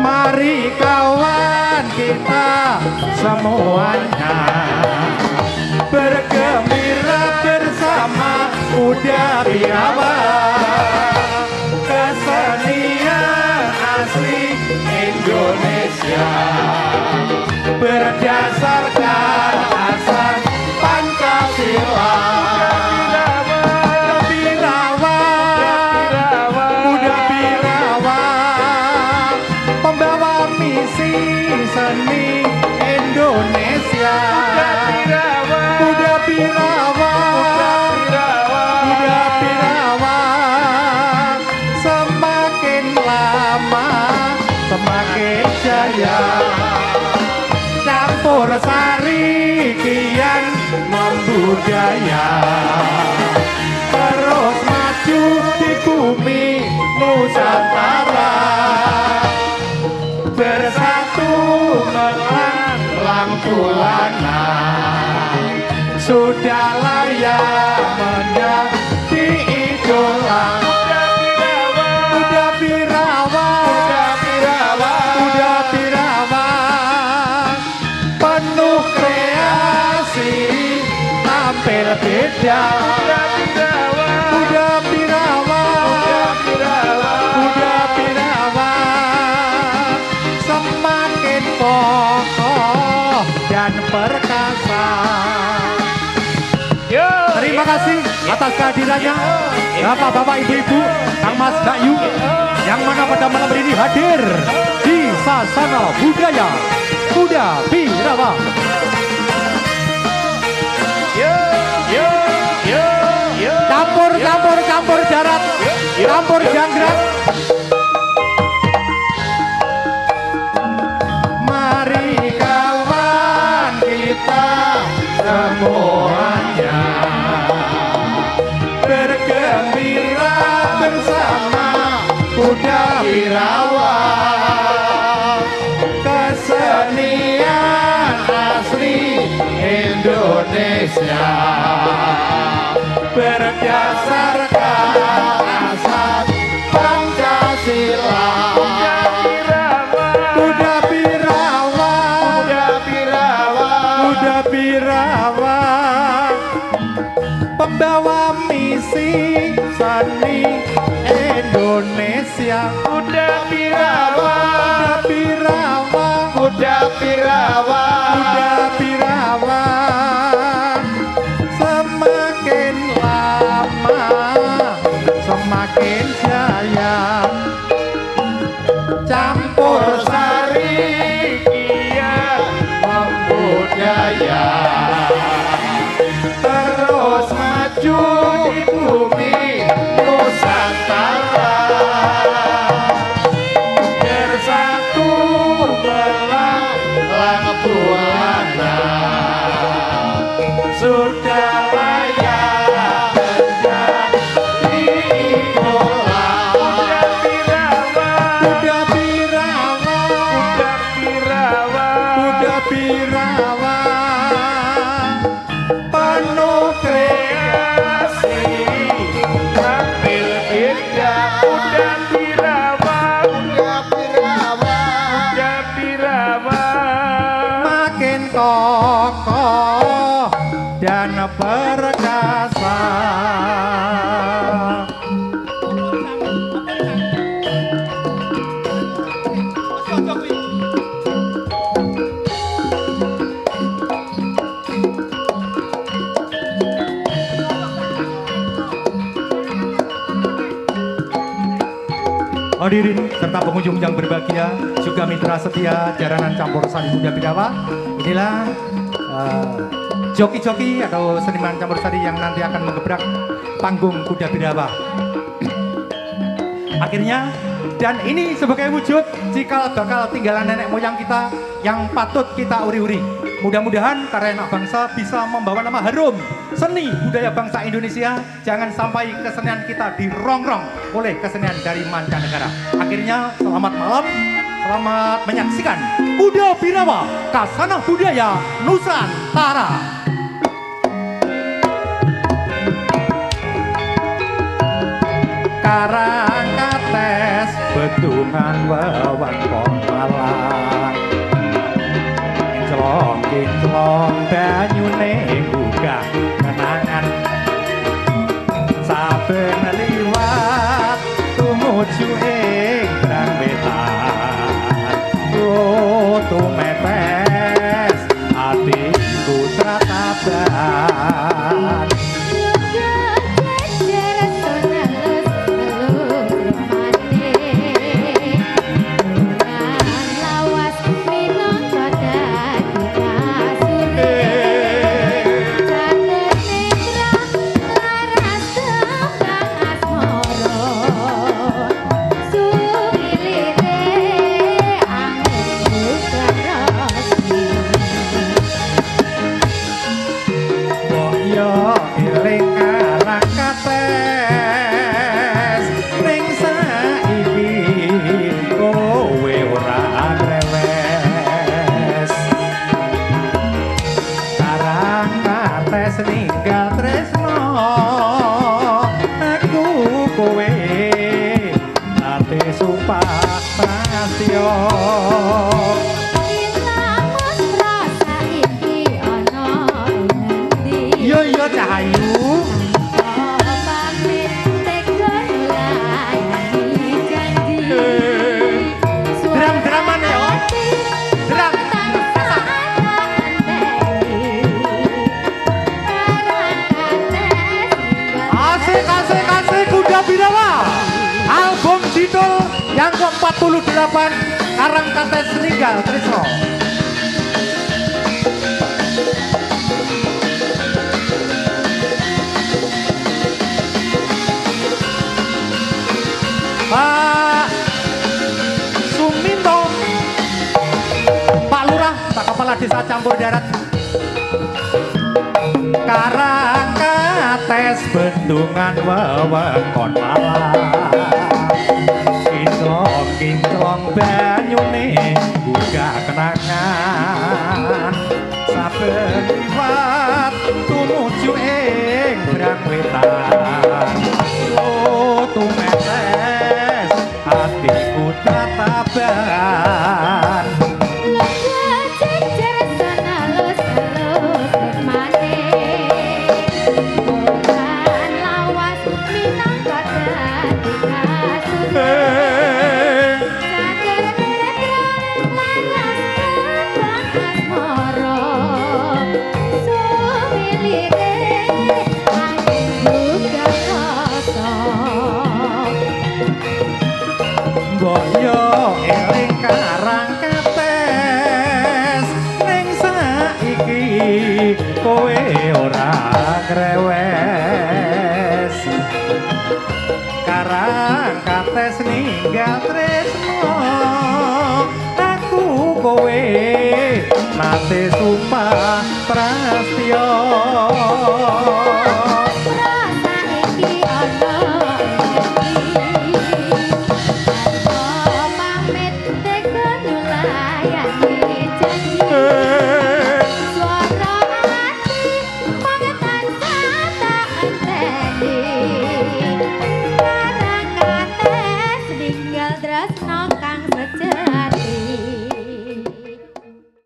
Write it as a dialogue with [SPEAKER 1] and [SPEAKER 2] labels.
[SPEAKER 1] Mari kawan kita semuanya bergembira bersama Kuda Birawa. Kesenian asli Indonesia berdasarkan asas Pancasila. Birawa, Kuda Birawa, pembawa misi seni Indonesia. Kuda Birawa, Kuda Birawa, semakin lama semakin jaya. Campur sari kian membudaya, terus maju di bumi Nusantara. Bersatu melanglang buana, sudah layak menjadi idola. Kuda Birawa, Kuda Birawa, penuh kreasi, tampil beda. Kuda Birawa, Kuda Birawa, semakin kokoh dan perkasa. Terima kasih atas kehadirannya Bapak-bapak, ibu-ibu, Kang Mas, Mbak Yu, yang mana pada malam ini hadir di Sasana Budaya Kuda Birawa. Campur darat, campur jangkrak. Mari kawan kita semuanya bergembira bersama Kuda Birawa. Kesenian asli Indonesia berdasarkan asas Pancasila. Kuda Birawa, Kuda Birawa, pembawa misi seni Indonesia. Kuda Birawa, Kuda Birawa, Kuda Birawa, Kuda Birawa, semakin lama semakin jaya. Campur sari kian membudaya, terus maju di bumi Nusantara. Bersatu melanglang buana, sudah layak menjadi idola. Kuda Birawa, Kuda Birawa, Kuda Birawa, penuh kreasi, tampil beda. Kuda Birawa, Kuda Birawa, Kuda Birawa, makin kokoh dan perkasa. Hadirin serta pengunjung yang berbahagia, juga mitra setia jaranan campur sari Kuda Birawa. Inilah joki-joki atau seniman campur sari yang nanti akan menggebrak panggung Kuda Birawa. Akhirnya, dan ini sebagai wujud cikal bakal tinggalan nenek moyang kita yang patut kita uri-uri. Mudah-mudahan karya anak bangsa bisa membawa nama harum seni budaya bangsa Indonesia. Jangan sampai kesenian kita dirongrong oleh kesenian dari mancanegara. Akhirnya, selamat malam, selamat menyaksikan Kuda Birawa, Kasana Budaya Nusantara. Karangkat bedungan wewengkon Malang kinclong banyune gugah kenangan saben liwat tumuju ing Brang Wetan tumetes atiku trataban ninggal tresno aku kowe ate sumpah prastya ilamus rasa iki ana endi yo yo Cahayu dram-draman yo dram kasih Kuda Birawa album judul yang ke-48 Karang Kates Ninggal Tresno Pak Suminto Pak Lurah Pak Kepala Desa Campur Darat Karang Kates bendungan wewengkon Malang kinclong banyune gugah kenangan saben liwat tumuju ing Brang Wetan tumetes atiku tataban boyo eling Karang Kates ning saiki kowe ora grewes Karang Kates ninggal tresno aku kowe nate sumpah prastya